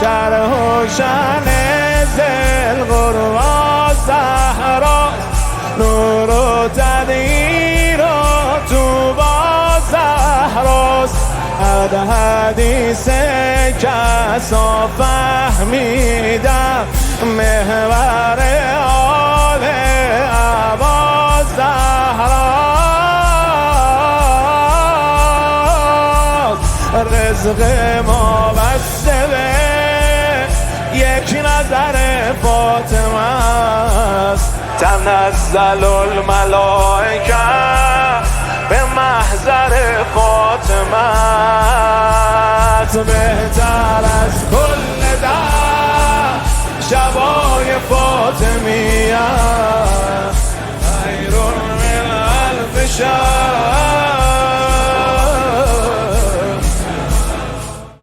شرح و شن ذوالقربی زهراست، نور و تغییر و طوبی زهراست. از حدیث کسا فهمیدم محور آل عبا زهراست. رزق ما بسته به یک نظر فاطمه است، تنزل الملائکه به محضر فاطمه است. بهتر از کل در شبای فاطمیه، خیر من الف شب